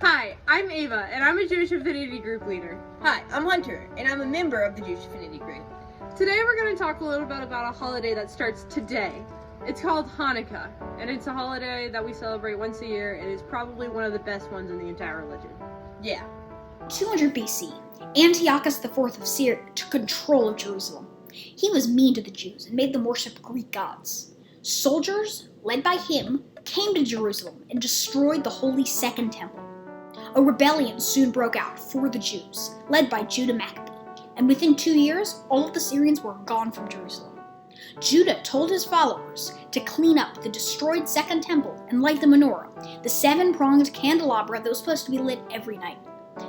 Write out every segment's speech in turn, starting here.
Hi, I'm Ava, and I'm a Jewish Affinity Group leader. Hi, I'm Hunter, and I'm a member of the Jewish Affinity Group. Today we're going to talk a little bit about a holiday that starts today. It's called Hanukkah, and it's a holiday that we celebrate once a year. It is probably one of the best ones in the entire religion. Yeah. 200 BC, Antiochus IV of Syria took control of Jerusalem. He was mean to the Jews and made them worship Greek gods. Soldiers, led by him, came to Jerusalem and destroyed the holy Second Temple. A rebellion soon broke out for the Jews, led by Judah Maccabee, and within 2 years, all of the Syrians were gone from Jerusalem. Judah told his followers to clean up the destroyed Second Temple and light the menorah, the 7-pronged candelabra that was supposed to be lit every night.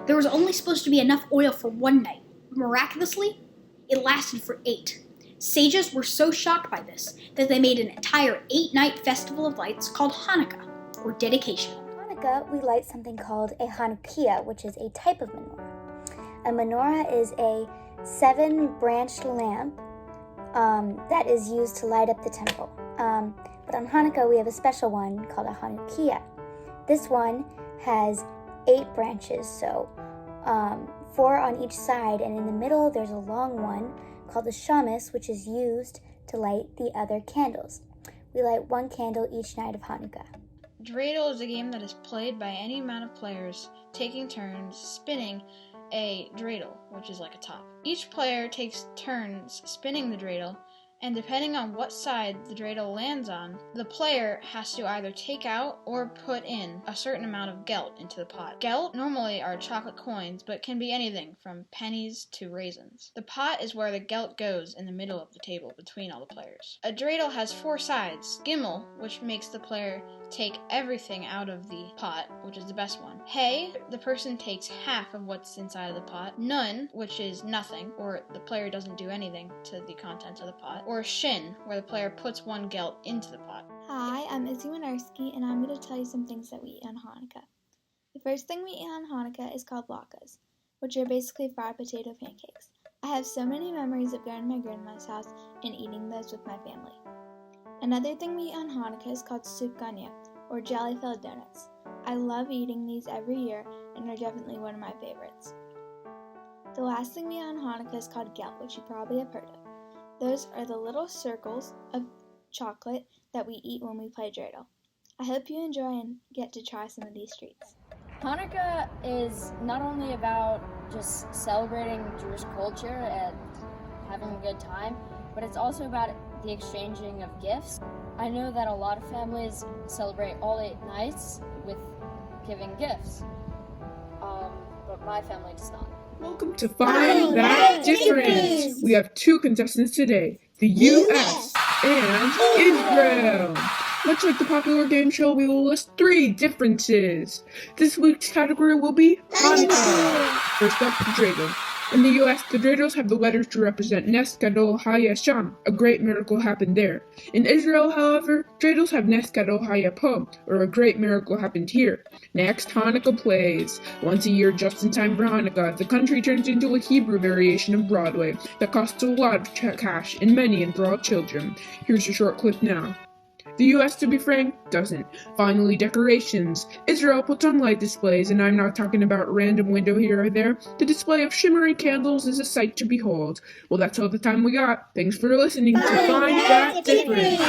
There was only supposed to be enough oil for 1 night. Miraculously, it lasted for 8. Sages were so shocked by this that they made an entire 8-night festival of lights called Hanukkah, or dedication. Hanukkah, we light something called a Hanukkah, which is a type of menorah. A menorah is a 7-branched lamp that is used to light up the temple. But on Hanukkah, we have a special one called a Hanukkah. This one has 8 branches, so 4 on each side, and in the middle there's a long one called the shamus, which is used to light the other candles. We light 1 candle each night of Hanukkah. Dreidel is a game that is played by any amount of players, taking turns spinning a dreidel, which is like a top. Each player takes turns spinning the dreidel, and depending on what side the dreidel lands on, the player has to either take out or put in a certain amount of gelt into the pot. Gelt normally are chocolate coins, but can be anything from pennies to raisins. The pot is where the gelt goes in the middle of the table between all the players. A dreidel has 4 sides. Gimel, which makes the player take everything out of the pot, which is the best one. Hey, the person takes half of what's inside of the pot. Nun, which is nothing, or the player doesn't do anything to the contents of the pot. Or shin, where the player puts 1 gelt into the pot. Hi, I'm Izzy Winarski, and I'm going to tell you some things that we eat on Hanukkah. The first thing we eat on Hanukkah is called latkes, which are basically fried potato pancakes. I have so many memories of going to my grandma's house and eating those with my family. Another thing we eat on Hanukkah is called sufganiyah, or jelly-filled donuts. I love eating these every year and are definitely one of my favorites. The last thing we eat on Hanukkah is called gelt, which you probably have heard of. Those are the little circles of chocolate that we eat when we play dreidel. I hope you enjoy and get to try some of these treats. Hanukkah is not only about just celebrating Jewish culture and having a good time, but it's also about the exchanging of gifts. I know that a lot of families celebrate all 8 nights with giving gifts, but my family does not. Welcome to Find That Difference! We have 2 contestants today, the U.S. and Israel. Much like the popular game show, we will list 3 differences. This week's category will be Hanukkah. First up, the dreidel. In the U.S., the dreidels have the letters to represent Nes Gadol HaYasham, a great miracle happened there. In Israel, however, dreidels have Nes Gadol HaYapo, or a great miracle happened here. Next, Hanukkah plays. Once a year, just in time for Hanukkah, the country turns into a Hebrew variation of Broadway that costs a lot of cash and many enthralled children. Here's a short clip now. The U.S., to be frank, doesn't. Finally, decorations. Israel puts on light displays, and I'm not talking about a random window here or there. The display of shimmering candles is a sight to behold. Well, that's all the time we got. Thanks for listening to Find That Difference.